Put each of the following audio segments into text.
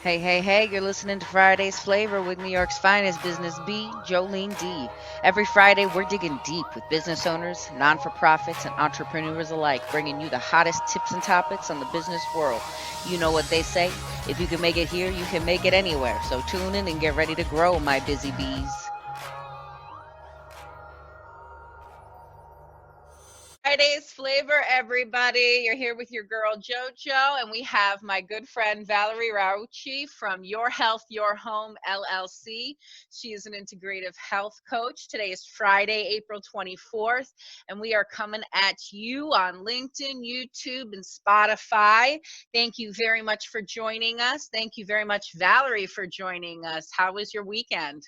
Hey, hey, hey, you're listening to Friday's Flavor with New York's finest business bee, Jolene D. Every Friday, we're digging deep with business owners, non for profits, and entrepreneurs alike, bringing you the hottest tips and topics on the business world. You know what they say if you can make it here, you can make it anywhere. So tune in and get ready to grow, my busy bees. Friday's Flavor, everybody. You're here with your girl JoJo, and we have my good friend Valerie Raucci from Your Health, Your Home LLC. She is an integrative health coach. Today is Friday, April 24th, and we are coming at you on LinkedIn, YouTube, and Spotify. Thank you very much for joining us. Thank you very much, Valerie, for joining us. How was your weekend?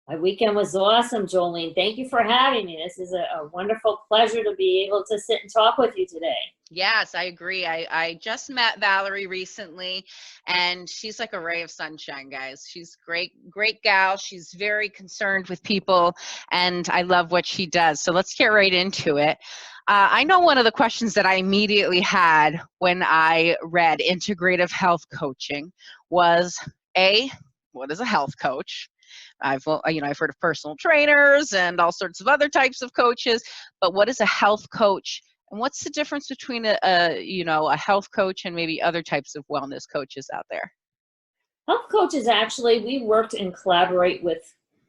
My weekend was awesome, Jolene. Thank you for having me. This is a wonderful pleasure to be able to sit and talk with you today. Yes, I agree. I just met Valerie recently, and she's like a ray of sunshine, guys. She's great gal. She's very concerned with people, and I love what she does. So let's get right into it. I know one of the questions that I immediately had when I read integrative health coaching was A, what is a health coach? I've heard of personal trainers and all sorts of other types of coaches, but what is a health coach? And what's the difference between a health coach and maybe other types of wellness coaches out there? Health coaches, actually, we worked and collaborate with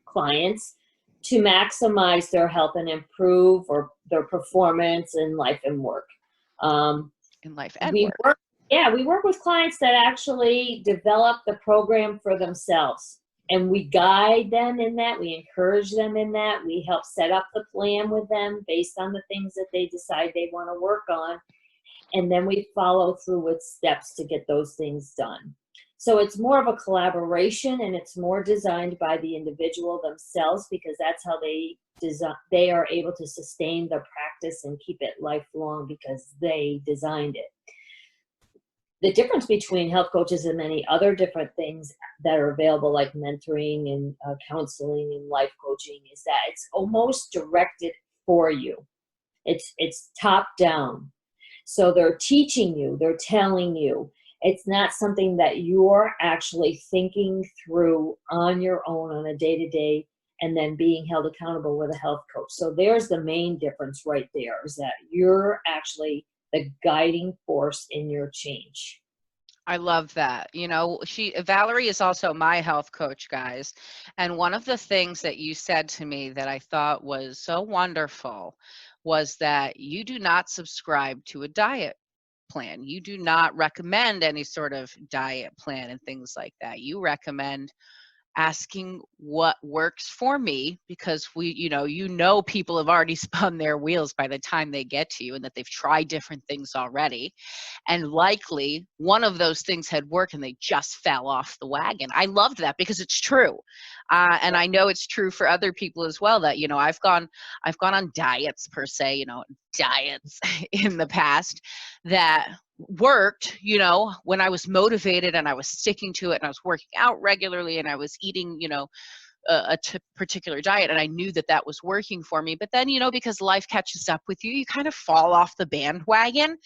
clients to maximize their health and improve or their performance in life and work. Um, In life and we work. work, yeah, we work with clients that actually develop the program for themselves. And we guide them in that. We encourage them in that. We help set up the plan with them based on the things that they decide they want to work on. And then we follow through with steps to get those things done. So it's more of a collaboration, and it's more designed by the individual themselves, because that's how they are able to sustain the practice and keep it lifelong, because they designed it. The difference between health coaches and many other different things that are available, like mentoring and counseling and life coaching, is that it's almost directed for you. It's top down. So they're teaching you, they're telling you. It's not something that you're actually thinking through on your own on a day-to-day and then being held accountable with a health coach. So there's the main difference right there, is that you're actually the guiding force in your change. I love that. Valerie is also my health coach, guys. And one of the things that you said to me that I thought was so wonderful was that you do not subscribe to a diet plan. You do not recommend any sort of diet plan and things like that. You recommend asking what works for me, because people have already spun their wheels by the time they get to you, and that they've tried different things already, and likely one of those things had worked and they just fell off the wagon. I loved that because it's true. And I know it's true for other people as well, that I've gone on diets, per se, diets in the past that worked, when I was motivated and I was sticking to it and I was working out regularly and I was eating, particular diet, and I knew that that was working for me. But then, because life catches up with you, you kind of fall off the bandwagon.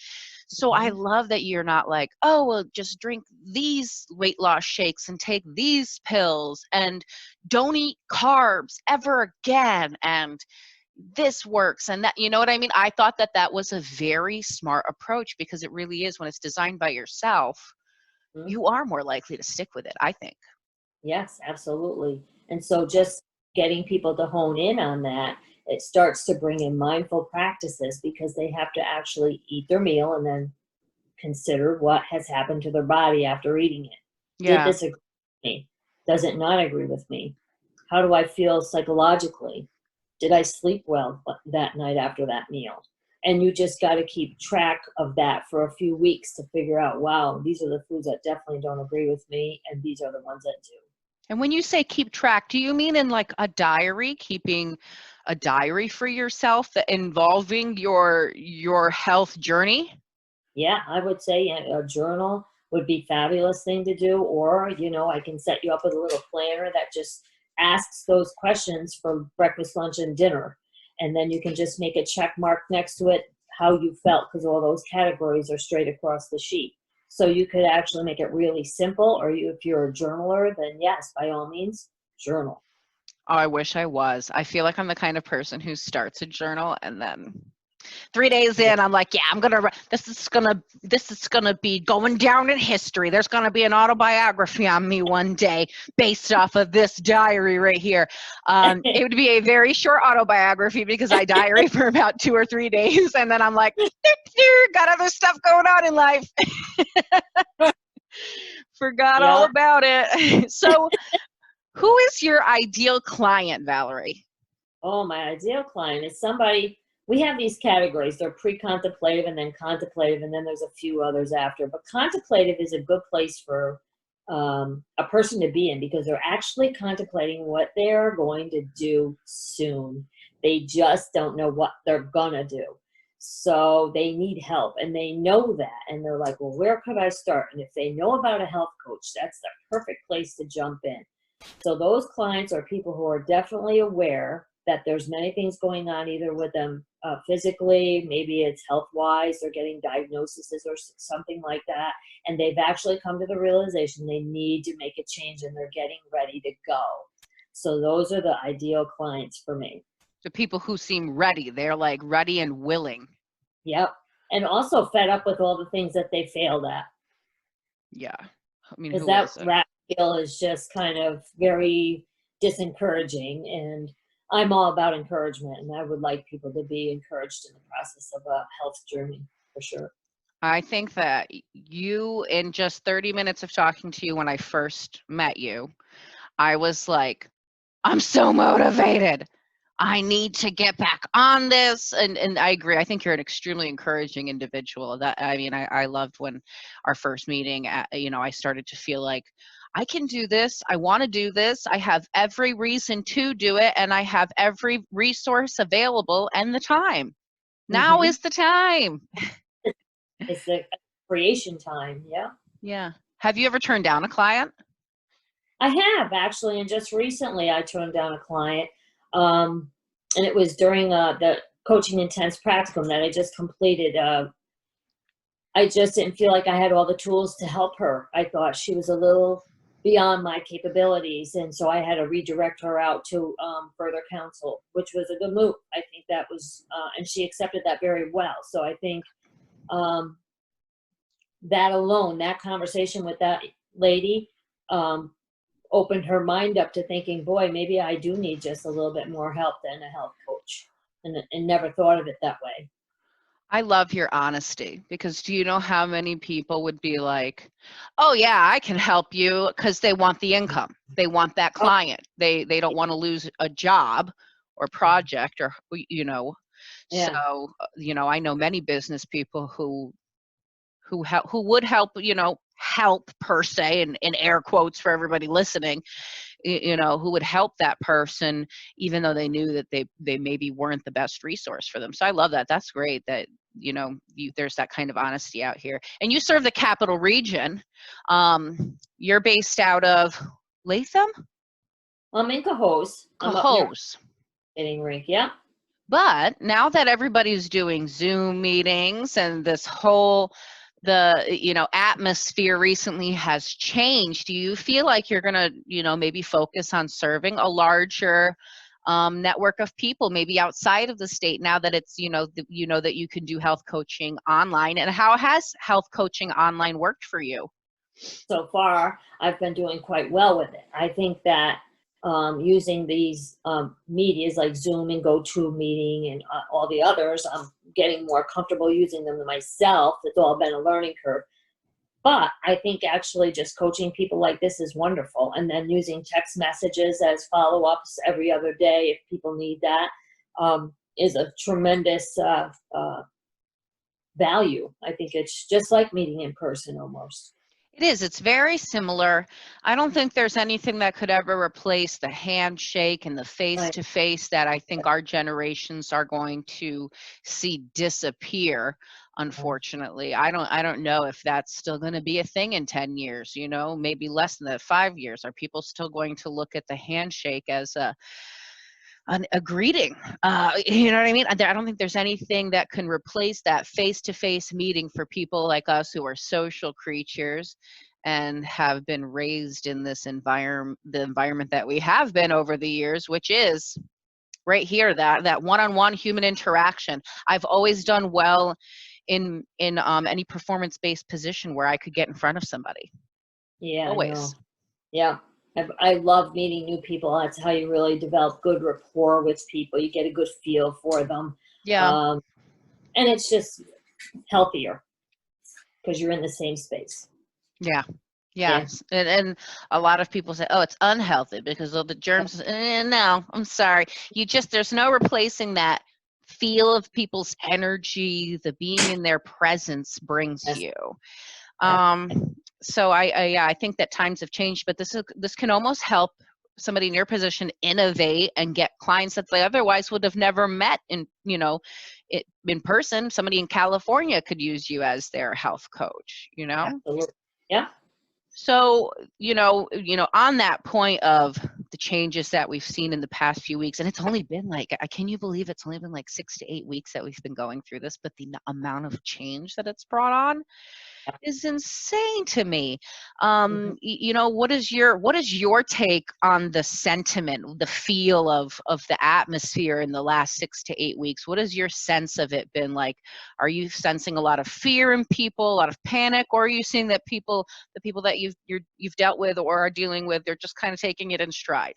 So I Mhm. love that you're not like, oh, well, just drink these weight loss shakes and take these pills and don't eat carbs ever again. And this works, and that, you know what I mean? I thought that that was a very smart approach, because it really is, when it's designed by yourself, Mhm. you are more likely to stick with it, I think. Yes, absolutely. And so just getting people to hone in on that, it starts to bring in mindful practices, because they have to actually eat their meal and then consider what has happened to their body after eating it. Did Yeah. this agree with me? Does it not agree with me? How do I feel psychologically? Did I sleep well that night after that meal? And you just got to keep track of that for a few weeks to figure out, wow, these are the foods that definitely don't agree with me, and these are the ones that do. And when you say keep track, do you mean in like a diary, keeping a diary for yourself that involving your health journey? Yeah, I would say a journal would be fabulous thing to do. Or, I can set you up with a little planner that just asks those questions for breakfast, lunch, and dinner. And then you can just make a check mark next to it how you felt, because all those categories are straight across the sheet. So you could actually make it really simple, or if you're a journaler, then yes, by all means, journal. Oh, I wish I was. I feel like I'm the kind of person who starts a journal and then 3 days in, I'm like, yeah, this is gonna be going down in history. There's gonna be an autobiography on me one day based off of this diary right here. It would be a very short autobiography because I diary for about 2 or 3 days, and then I'm like, got other stuff going on in life. Forgot all about it. So, who is your ideal client, Valerie? Oh, my ideal client is somebody, we have these categories. They're pre-contemplative and then contemplative, and then there's a few others after. But contemplative is a good place for a person to be in because they're actually contemplating what they're going to do soon. They just don't know what they're going to do. So they need help, and they know that. And they're like, well, where could I start? And if they know about a health coach, that's the perfect place to jump in. So those clients are people who are definitely aware that there's many things going on either with them physically, maybe it's health-wise, they're getting diagnoses or something like that, and they've actually come to the realization they need to make a change and they're getting ready to go. So those are the ideal clients for me. The people who seem ready. They're like ready and willing. Yep. And also fed up with all the things that they failed at. Yeah. I mean, because that rat skill is just kind of very disencouraging, and I'm all about encouragement, and I would like people to be encouraged in the process of a health journey for sure. I think that you, in just 30 minutes of talking to you when I first met you, I was like, I'm so motivated. I need to get back on this. And I agree. I think you're an extremely encouraging individual. That, I mean, I loved when our first meeting, I started to feel like I can do this. I want to do this. I have every reason to do it. And I have every resource available and the time. Now is the time. It's the creation time. Yeah. Yeah. Have you ever turned down a client? I have actually, and just recently I turned down a client, and it was during the coaching intense practicum that I just completed. I just didn't feel like I had all the tools to help her. I thought she was a little beyond my capabilities, and so I had to redirect her out to further counsel, which was a good move. I think that was, and she accepted that very well. So I think that alone, that conversation with that lady, opened her mind up to thinking, boy, maybe I do need just a little bit more help than a health coach, and never thought of it that way. I love your honesty, because do you know how many people would be like, oh yeah, I can help you, because they want the income. They want that client. They don't want to lose a job or project or, Yeah. So, I know many business people who would help, help per se, in air quotes for everybody listening, who would help that person, even though they knew that they maybe weren't the best resource for them. So I love that. That's great that, there's that kind of honesty out here. And you serve the capital region. You're based out of Latham? I'm in Cohoes. Cohoes. Getting rink, yeah. But now that everybody's doing Zoom meetings and this whole atmosphere recently has changed, do you feel like you're going to, maybe focus on serving a larger network of people, maybe outside of the state, now that it's, that you can do health coaching online? And how has health coaching online worked for you? So far, I've been doing quite well with it. I think that using these medias like Zoom and GoToMeeting and all the others, I'm getting more comfortable using them myself. It's all been a learning curve. But I think actually just coaching people like this is wonderful. And then using text messages as follow-ups every other day if people need that is a tremendous value. I think it's just like meeting in person almost. It is. It's very similar. I don't think there's anything that could ever replace the handshake and the face-to-face that I think our generations are going to see disappear, unfortunately. I don't know if that's still going to be a thing in 10 years, maybe less than that, 5 years. Are people still going to look at the handshake as a greeting. You know what I mean? I don't think there's anything that can replace that face-to-face meeting for people like us who are social creatures and have been raised in this environment, the environment that we have been over the years, which is right here, that one-on-one human interaction. I've always done well in any performance-based position where I could get in front of somebody. Yeah, I know. Always. Yeah. I love meeting new people. That's how you really develop good rapport with people. You get a good feel for them. Yeah. And it's just healthier because you're in the same space. Yeah. Yeah. Yes. And a lot of people say, oh, it's unhealthy because of the germs. No, I'm sorry. There's no replacing that feel of people's energy, the being in their presence brings Yes. you. Yeah. So I think that times have changed, but this can almost help somebody in your position innovate and get clients that they otherwise would have never met in person. Somebody in California could use you as their health coach, Absolutely. Yeah. So, on that point of the changes that we've seen in the past few weeks, and it's only been can you believe it's only been like 6 to 8 weeks that we've been going through this, but the amount of change that it's brought on is insane to me. What is your take on the sentiment, the feel of the atmosphere in the last 6 to 8 weeks? What has your sense of it been like? Are you sensing a lot of fear in people, a lot of panic, or are you seeing that the people that you've dealt with or are dealing with, they're just kind of taking it in stride?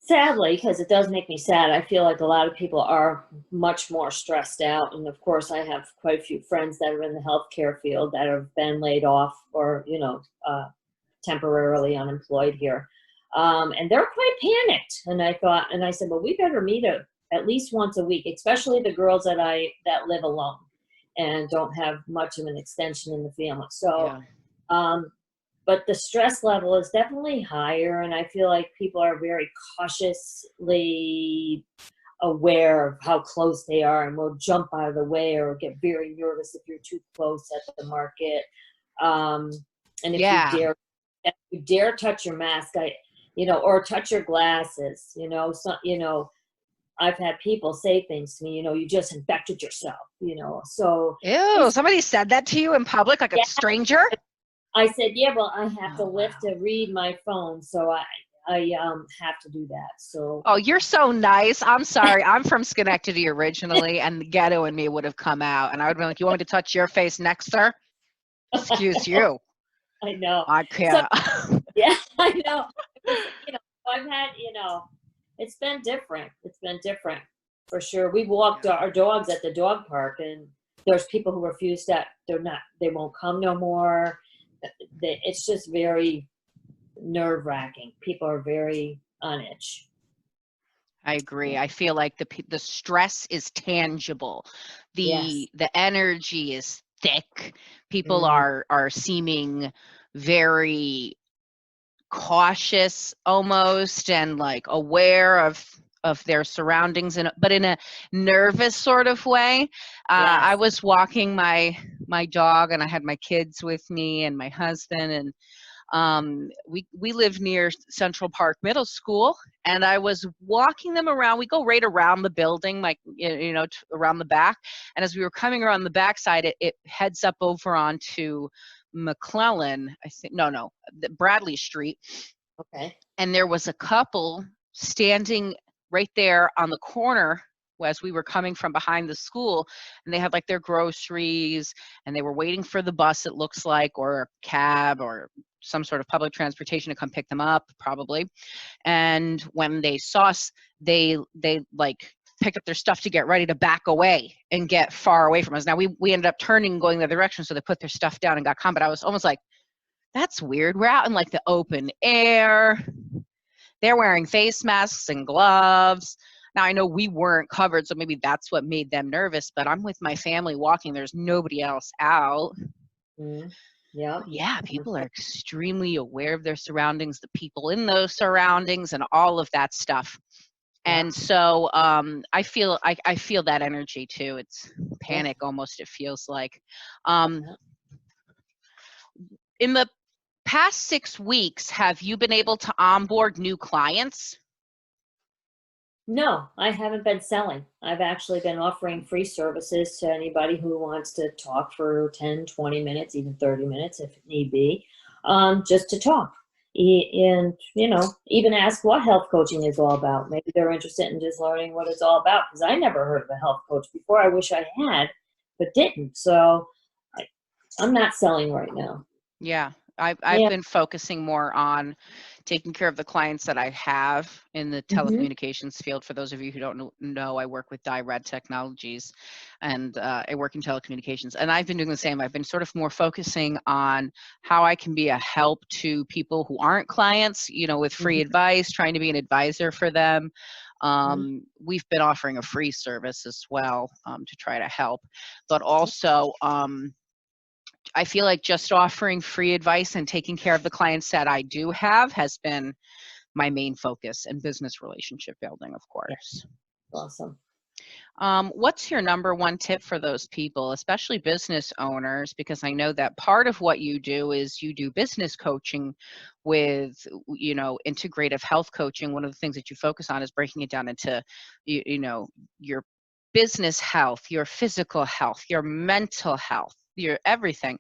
Sadly, because it does make me sad, I feel like a lot of people are much more stressed out. And of course, I have quite a few friends that are in the healthcare field that have been laid off or, temporarily unemployed here. And they're quite panicked. And I said, well, we better meet at least once a week, especially the girls that live alone and don't have much of an extension in the family. So, Yeah. but the stress level is definitely higher, and I feel like people are very cautiously aware of how close they are and will jump out of the way or get very nervous if you're too close at the market. And if you dare touch your mask, or touch your glasses, I've had people say things to me, you just infected yourself, so. Ew, somebody said that to you in public, like a Yeah. stranger? I said, yeah, well, I have to Oh, lift wow. to read my phone, so I have to do that. So Oh, you're so nice. I'm sorry. I'm from Schenectady originally, and the ghetto in me would have come out, and I would be like, you want me to touch your face next, sir? Excuse you. I know. I So can't. yeah, I know. I've had, it's been different. It's been different for sure. We walked our dogs at the dog park, and there's people who refuse that they won't come no more. It's just very nerve-wracking. People are very on edge. I agree. I feel like the stress is tangible. Yes. The energy is thick. People Mm, are seeming very cautious almost and like aware of their surroundings, but in a nervous sort of way. I yes. was walking my dog, and I had my kids with me and my husband, and we live near Central Park Middle School, and I was walking them around. We go right around the building, like around the back. And as we were coming around the backside, it heads up over onto McClellan. I think no, Bradley Street. Okay. And there was a couple standing right there on the corner as we were coming from behind the school, and they had like their groceries, and they were waiting for the bus, it looks like, or a cab or some sort of public transportation to come pick them up, probably. And when they saw us, they like picked up their stuff to get ready to back away and get far away from us. Now we ended up turning and going the other direction, so they put their stuff down and got calm. But I was almost like, that's weird. We're out in like the open air. They're wearing face masks and gloves. Now, I know we weren't covered, so maybe that's what made them nervous, but I'm with my family walking. There's nobody else out. Mm, yeah. Yeah, people are extremely aware of their surroundings, the people in those surroundings, and all of that stuff. Yeah. And so I feel that energy too. It's Yeah. panic almost, it feels like. Um, Yeah. in the past 6 weeks, have you been able to onboard new clients? No, I haven't been selling. I've actually been offering free services to anybody who wants to talk for 10, 20 minutes, even 30 minutes if need be, just to talk. And, even ask what health coaching is all about. Maybe they're interested in just learning what it's all about because I never heard of a health coach before. I wish I had, but didn't. So I, I'm not selling right now. Yeah, I've Yeah. been focusing more on taking care of the clients that I have in the Hmm. telecommunications field. For those of you who don't know, I work with Red Technologies, and I work in telecommunications. And I've been doing the same. I've been sort of more focusing on how I can be a help to people who aren't clients, with free Hmm. advice, trying to be an advisor for them. Hmm. We've been offering a free service as well, to try to help, but also. I feel like just offering free advice and taking care of the clients that I do have has been my main focus, and business relationship building, of Yeah, course. awesome. What's your number one tip for those people, especially business owners? Because I know that part of what you do is you do business coaching with, integrative health coaching. One of the things that you focus on is breaking it down into, your business health, your physical health, your mental health, your everything.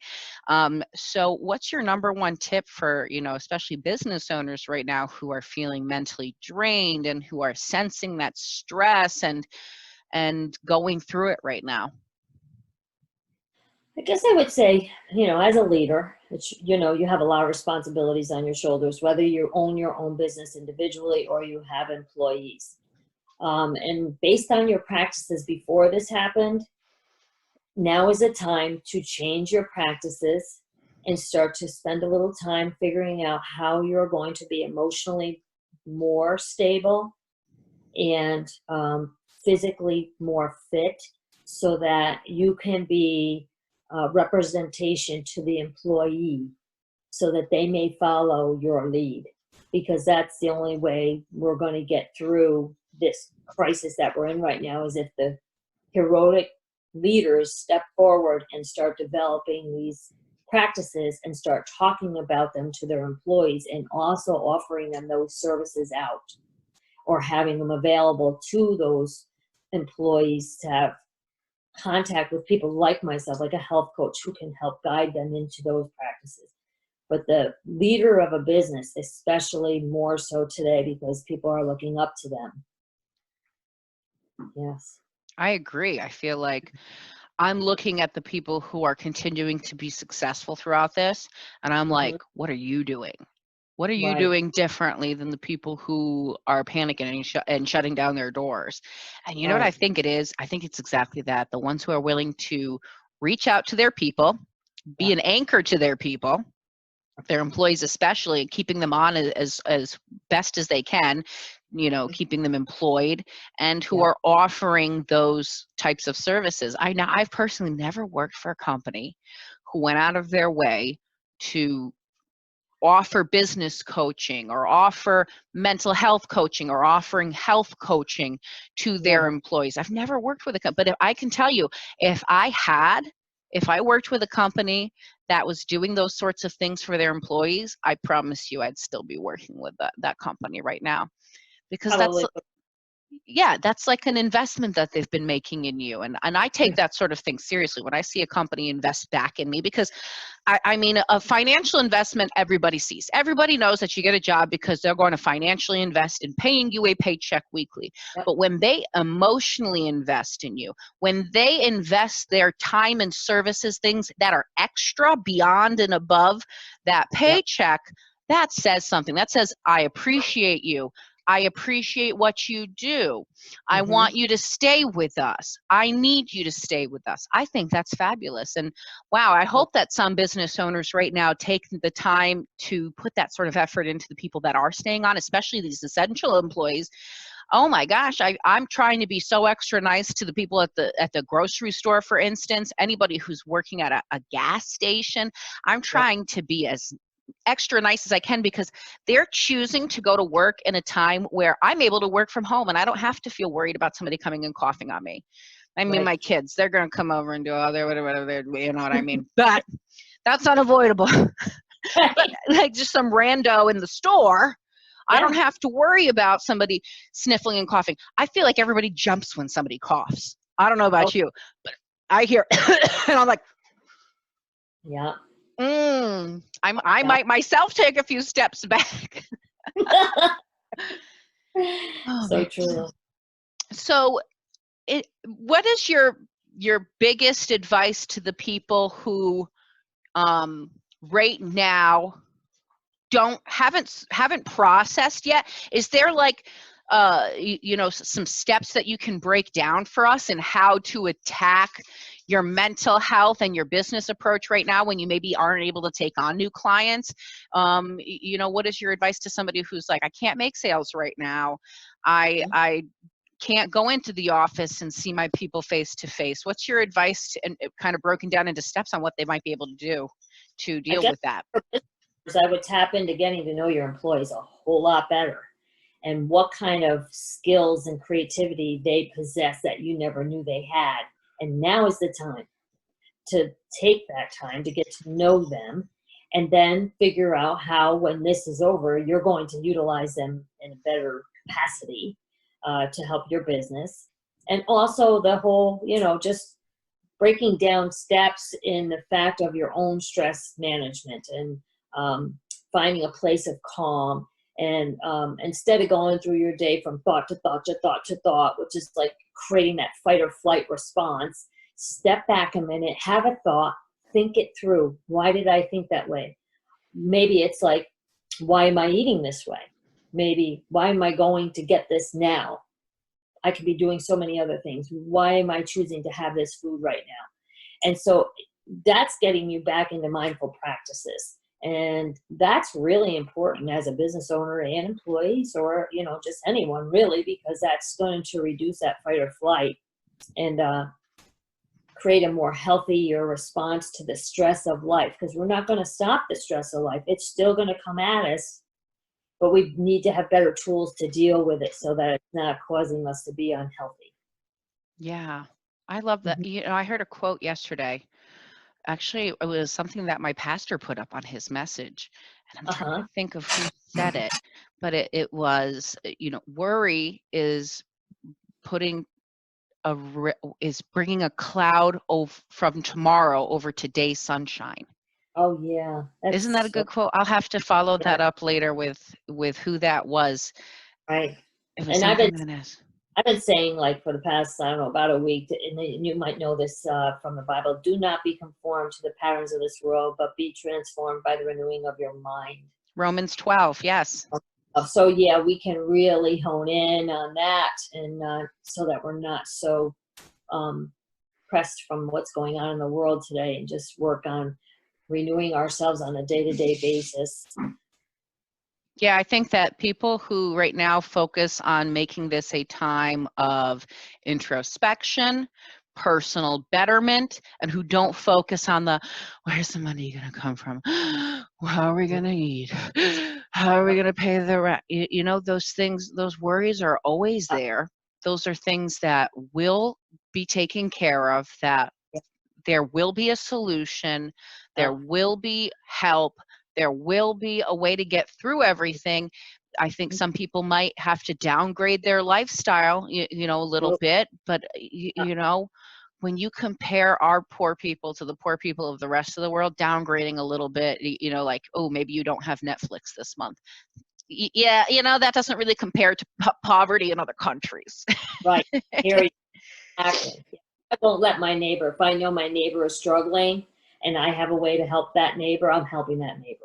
So what's your number one tip for, especially business owners right now who are feeling mentally drained and who are sensing that stress and going through it right now? I guess I would say, as a leader, you have a lot of responsibilities on your shoulders, whether you own your own business individually or you have employees. And based on your practices before this happened, now is the time to change your practices and start to spend a little time figuring out how you're going to be emotionally more stable and physically more fit so that you can be representation to the employee so that they may follow your lead because that's the only way we're going to get through this crisis that we're in right now is if the heroic leaders step forward and start developing these practices and start talking about them to their employees and also offering them those services out or having them available to those employees to have contact with people like myself, like a health coach who can help guide them into those practices. But the leader of a business, especially more so today because people are looking up to them. Yes. I agree. I feel like I'm looking at the people who are continuing to be successful throughout this, and I'm like, Hmm. what are you doing? What are you Right. doing differently than the people who are panicking and shutting down their doors? And you know what I Right. think it is? I think it's exactly that. The ones who are willing to reach out to their people, be Yeah. an anchor to their people, their employees especially, keeping them on as best as they can, keeping them employed, and who Yeah. are offering those types of services. I've personally never worked for a company who went out of their way to offer business coaching or offer mental health coaching or offering health coaching to their Never. employees. I've never worked with a company, but if I can tell you, if I worked with a company that was doing those sorts of things for their employees, I promise you I'd still be working with that company right now, because Probably. that's like an investment that they've been making in you. And I take that sort of thing seriously when I see a company invest back in me, because I mean, a financial investment, everybody sees. Everybody knows that you get a job because they're going to financially invest in paying you a paycheck weekly. Yep. But when they emotionally invest in you, when they invest their time and services, things that are extra beyond and above that Yep. paycheck, that says something. That says, I appreciate you. I appreciate what you do. I Hmm. want you to stay with us. I need you to stay with us. I think that's fabulous. And wow, I hope that some business owners right now take the time to put that sort of effort into the people that are staying on, especially these essential employees. Oh my gosh, I'm trying to be so extra nice to the people at the grocery store, for instance, anybody who's working at a gas station. I'm Yep. trying to be as extra nice as I can, because they're choosing to go to work in a time where I'm able to work from home and I don't have to feel worried about somebody coming and coughing on me. I mean, Right. my kids, they're going to come over and do all their whatever, you know what I mean? But that's unavoidable. But Right. like just some rando in the store, I don't have to worry about somebody sniffling and coughing. I feel like everybody jumps when somebody coughs. I don't know about you, but I hear, and I'm like, yeah. I might myself take a few steps back. Oh, So man. true. So what is your biggest advice to the people who right now haven't processed yet? Is there like some steps that you can break down for us in how to attack your mental health and your business approach right now when you maybe aren't able to take on new clients? What is your advice to somebody who's like, I can't make sales right now, I can't go into the office and see my people face to face? What's your advice and kind of broken down into steps on what they might be able to do to deal with that? I would tap into getting to know your employees a whole lot better, and what kind of skills and creativity they possess that you never knew they had. And now is the time to take that time to get to know them, and then figure out how, when this is over, you're going to utilize them in a better capacity to help your business. And also the whole, just breaking down steps in the fact of your own stress management, and finding a place of calm. And instead of going through your day from thought to thought to thought to thought, which is like creating that fight or flight response, step back a minute, have a thought, think it through. Why did I think that way? Maybe it's like, why am I eating this way? Maybe, why am I going to get this now? I could be doing so many other things. Why am I choosing to have this food right now? And so that's getting you back into mindful practices. And that's really important as a business owner and employees, or, just anyone really, because that's going to reduce that fight or flight and create a more healthier response to the stress of life. Because we're not going to stop the stress of life. It's still going to come at us, but we need to have better tools to deal with it so that it's not causing us to be unhealthy. Yeah, I love that. I heard a quote yesterday. Actually, it was something that my pastor put up on his message, and I'm trying to think of who said it, but it was, worry is bringing a cloud from tomorrow over today's sunshine. Oh yeah. Isn't that a good quote? I'll have to follow that up later with who that was. Right. It was And I've been saying, like, for the past, I don't know, about a week, and you might know this from the Bible, do not be conformed to the patterns of this world, but be transformed by the renewing of your mind. Romans 12, yes. So yeah, we can really hone in on that, and so that we're not so pressed from what's going on in the world today, and just work on renewing ourselves on a day-to-day basis. Yeah, I think that people who right now focus on making this a time of introspection, personal betterment, and who don't focus on where's the money going to come from? How are we going to eat? How are we going to pay the rent? Those things, those worries are always there. Those are things that will be taken care of, that there will be a solution, there will be help, there will be a way to get through everything. I think some people might have to downgrade their lifestyle, a little bit, but when you compare our poor people to the poor people of the rest of the world, downgrading a little bit, like, oh, maybe you don't have Netflix this month. Yeah, that doesn't really compare to poverty in other countries. Right. Very active. I won't let my neighbor, if I know my neighbor is struggling and I have a way to help that neighbor, I'm helping that neighbor.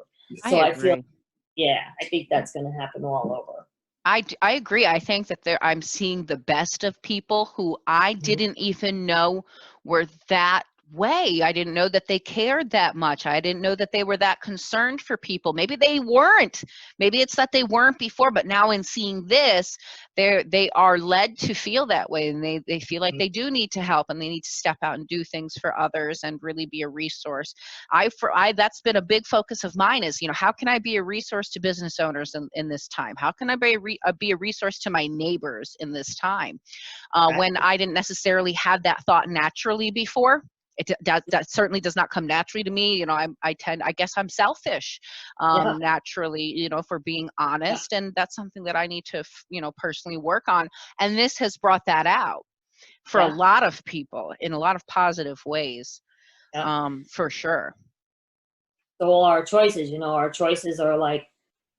So I feel, I think that's going to happen all over. I agree. I think that I'm seeing the best of people who I didn't even know were that way. I didn't know that they cared that much. I didn't know that they were that concerned for people. Maybe they weren't. Maybe it's that they weren't before, but now in seeing this, they are led to feel that way, and they feel like they do need to help, and they need to step out and do things for others and really be a resource. That's been a big focus of mine is, how can I be a resource to business owners in this time? How can I be a resource to my neighbors in this time? When I didn't necessarily have that thought naturally before. that certainly does not come naturally to me. You know, I guess I'm selfish, Yeah. naturally, you know, for being Yeah. honest. And that's something that I need to, you know, personally work on. And this has brought that out for a Yeah. lot of people in a lot of positive ways, Yeah. for sure. So all our choices, our choices are like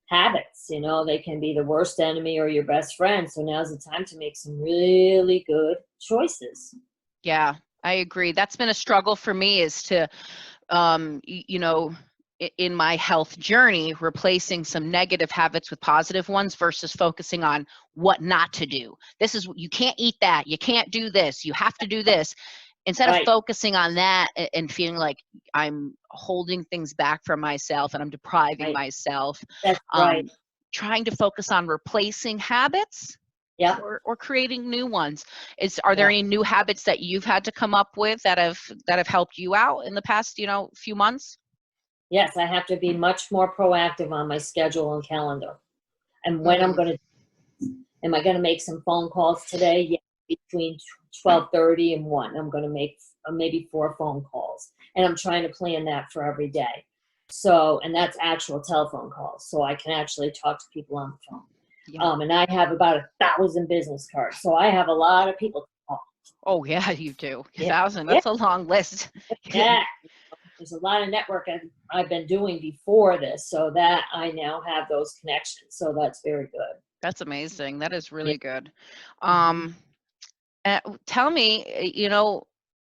habits, they can be the worst enemy or your best friend. So now's the time to make some really good choices. Yeah, I agree. That's been a struggle for me, is to, you know, in my health journey, replacing some negative habits with positive ones versus focusing on what not to do. This is, you can't eat that. You can't do this. You have to do this. Instead of Right. focusing on that and feeling like I'm holding things back from myself and I'm depriving Right. myself, That's right. um, trying to focus on replacing habits Yeah. or creating new ones. Are there Yeah. any new habits that you've had to come up with that have helped you out in the past, few months? Yes, I have to be much more proactive on my schedule and calendar. And when I'm Mm, going to, am I going to make some phone calls today? Yeah, between 12:30 and 1. I'm going to make maybe 4 phone calls. And I'm trying to plan that for every day. So, and that's actual telephone calls. So I can actually talk to people on the phone. yeah. And I have about 1,000 business cards. So I have a lot of people to call. Oh yeah, you do. Yeah. 1,000. Yeah. That's a long list. Yeah. There's a lot of networking I've been doing before this, so that I now have those connections. So that's very good. That's amazing. That is Yeah. really good. Mhm. Um, Tell me,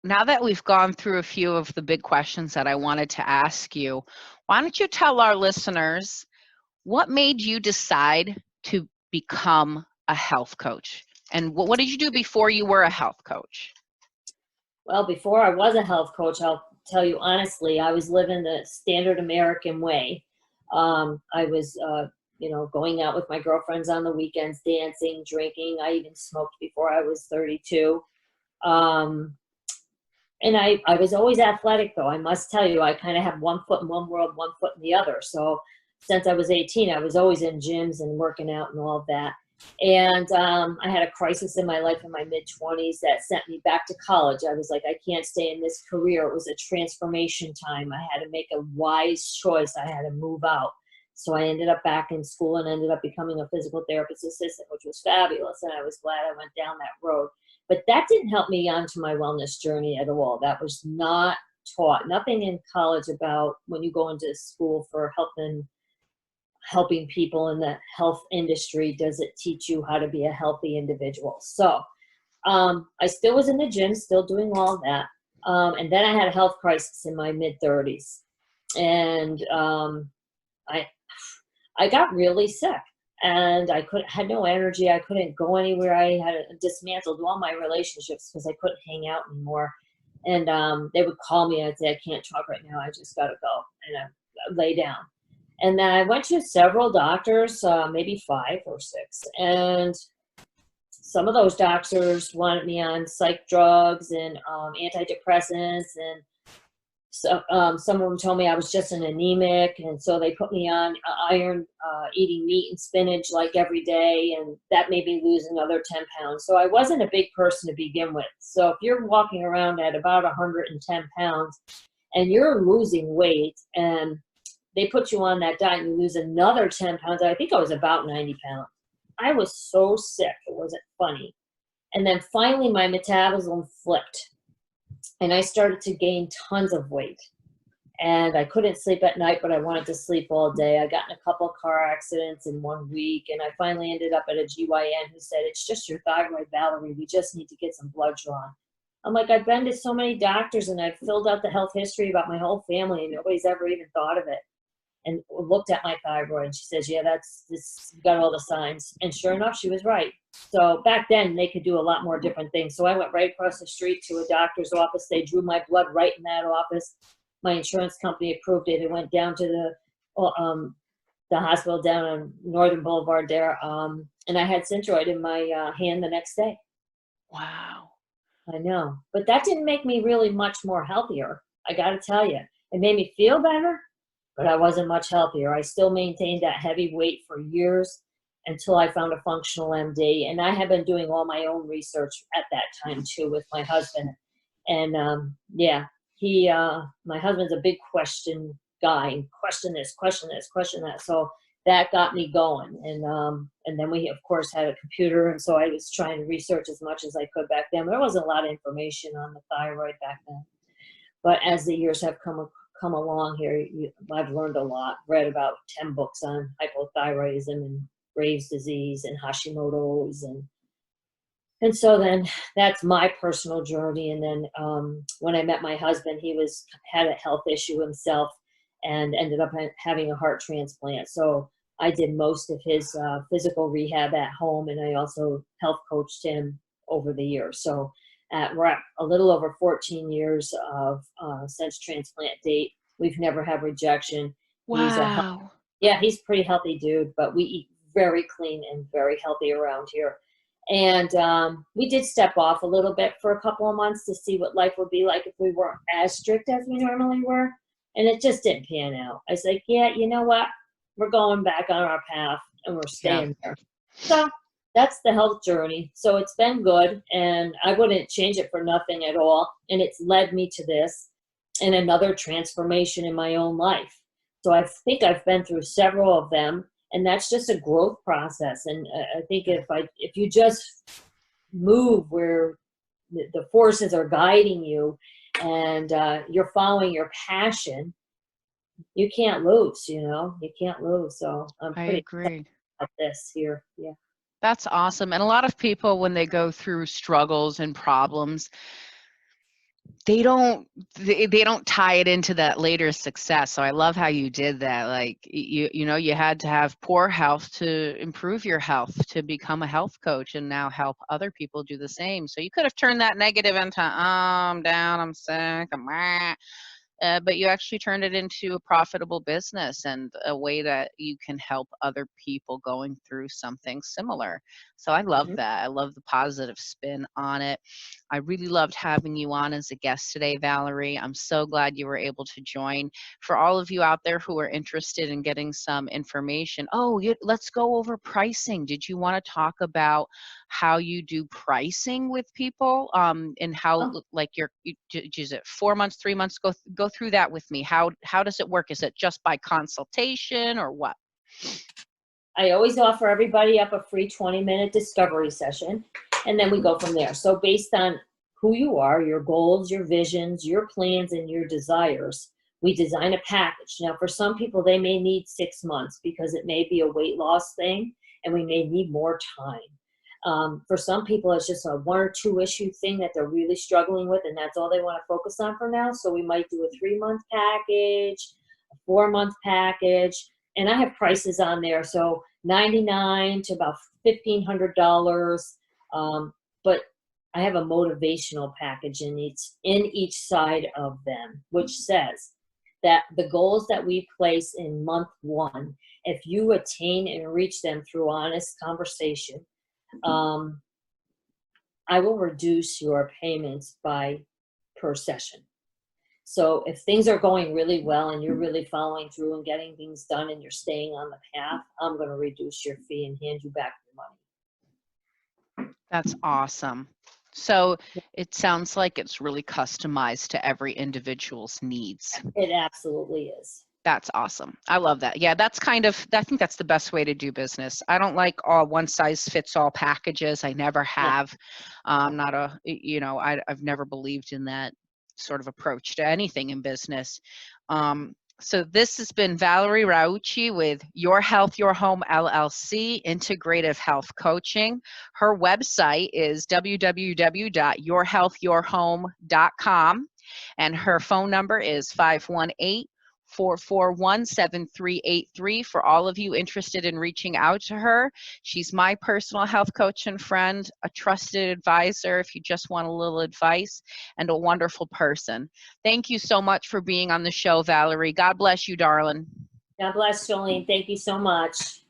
now that we've gone through a few of the big questions that I wanted to ask you, why don't you tell our listeners what made you decide to become a health coach? And what did you do before you were a health coach? Well, before I was a health coach, I'll tell you honestly, I was living the standard American way. I was, going out with my girlfriends on the weekends, dancing, drinking. I even smoked before I was 32. Um, and I was always athletic, though. I must tell you, I kind of have one foot in one world, one foot in the other. So since I was 18, I was always in gyms and working out and all of that. And I had a crisis in my life in my mid-20s that sent me back to college. I was like, I can't stay in this career. It was a transformation time. I had to make a wise choice. I had to move out. So I ended up back in school and ended up becoming a physical therapist assistant, which was fabulous. And I was glad I went down that road. But that didn't help me onto my wellness journey at all. That was not taught. Nothing in college about when you go into school for helping people in the health industry does it teach you how to be a healthy individual. So I still was in the gym, still doing all that. And then I had a health crisis in my mid-30s. And I got really sick. And had no energy. I couldn't go anywhere. I had dismantled all my relationships because I couldn't hang out anymore. And they would call me and I'd say, I can't talk right now. I just got to go. And I lay down. And then I went to several doctors, maybe 5 or 6. And some of those doctors wanted me on psych drugs and antidepressants. And so some of them told me I was just an anemic. And so they put me on iron, eating meat and spinach like every day. And that made me lose another 10 pounds. So I wasn't a big person to begin with. So if you're walking around at about 110 pounds and you're losing weight and they put you on that diet and you lose another 10 pounds. I think I was about 90 pounds. I was so sick. It wasn't funny. And then finally my metabolism flipped and I started to gain tons of weight. And I couldn't sleep at night, but I wanted to sleep all day. I got in a couple of car accidents in 1 week. And I finally ended up at a GYN who said, it's just your thyroid, Valerie. We just need to get some blood drawn. I'm like, I've been to so many doctors and I've filled out the health history about my whole family and nobody's ever even thought of it. And looked at my thyroid and she says, yeah, you got all the signs. And sure enough, she was right. So back then they could do a lot more different things. So I went right across the street to a doctor's office. They drew my blood right in that office. My insurance company approved it. It went down to the hospital down on Northern Boulevard there. And I had Synthroid in my hand the next day. Wow. I know. But that didn't make me really much more healthier. I got to tell you, it made me feel better. But I wasn't much healthier. I still maintained that heavy weight for years until I found a functional MD. And I have been doing all my own research at that time too with my husband. And yeah, my husband's a big question guy. Question this, question this, question that. So that got me going. And then we, of course, had a computer. And so I was trying to research as much as I could back then. There wasn't a lot of information on the thyroid back then. But as the years have come along here, I've learned a lot, read about 10 books on hypothyroidism and Graves' disease and Hashimoto's. And so then that's my personal journey. And then when I met my husband, he had a health issue himself and ended up having a heart transplant. So I did most of his physical rehab at home, and I also health coached him over the years. So we're at a little over 14 years of since transplant date. We've never had rejection. Wow. He's a pretty healthy dude, but we eat very clean and very healthy around here. And we did step off a little bit for a couple of months to see what life would be like if we weren't as strict as we normally were. And it just didn't pan out. I was like, yeah, you know what? We're going back on our path and we're staying there. So that's the health journey. So it's been good, and I wouldn't change it for nothing at all. And it's led me to this and another transformation in my own life. So I think I've been through several of them. And that's just a growth process. And I think if you just move where the forces are guiding you and you're following your passion, you can't lose, you can't lose. So I'm pretty excited about this here. Yeah. That's awesome. And a lot of people, when they go through struggles and problems, they don't tie it into that later success. So I love how you did that. Like you had to have poor health to improve your health, to become a health coach, and now help other people do the same. So you could have turned that negative into I'm down, I'm sick, but you actually turned it into a profitable business and a way that you can help other people going through something similar. So I love that. I love the positive spin on it. I really loved having you on as a guest today, Valerie. I'm so glad you were able to join. For all of you out there who are interested in getting some information, let's go over pricing. Did you want to talk about how you do pricing with people and how is it 4 months, 3 months? Go through that with me. How does it work? Is it just by consultation or what? I always offer everybody up a free 20-minute discovery session, and then we go from there. So based on who you are, your goals, your visions, your plans, and your desires, we design a package. Now, for some people, they may need 6 months because it may be a weight loss thing, and we may need more time. For some people, it's just a 1 or 2 issue thing that they're really struggling with, and that's all they want to focus on for now. So we might do a 3-month package, a 4-month package, and I have prices on there. So $99 to about $1,500. But I have a motivational package in each side of them, which says that the goals that we place in month 1, if you attain and reach them through honest conversation, I will reduce your payments per session. So if things are going really well and you're really following through and getting things done and you're staying on the path, I'm going to reduce your fee and hand you back your money. That's awesome. So it sounds like it's really customized to every individual's needs. It absolutely is. That's awesome. I love that. Yeah, I think that's the best way to do business. I don't like all one size fits all packages. I never have. I've never believed in that sort of approach to anything in business. So this has been Valerie Raucci with Your Health, Your Home LLC, Integrative Health Coaching. Her website is www.yourhealthyourhome.com, and her phone number is 518-441-7383 for all of you interested in reaching out to her. She's my personal health coach and friend, a trusted advisor if you just want a little advice, and a wonderful person. Thank you so much for being on the show, Valerie. God bless you, darling. God bless, Jolene. Thank you so much.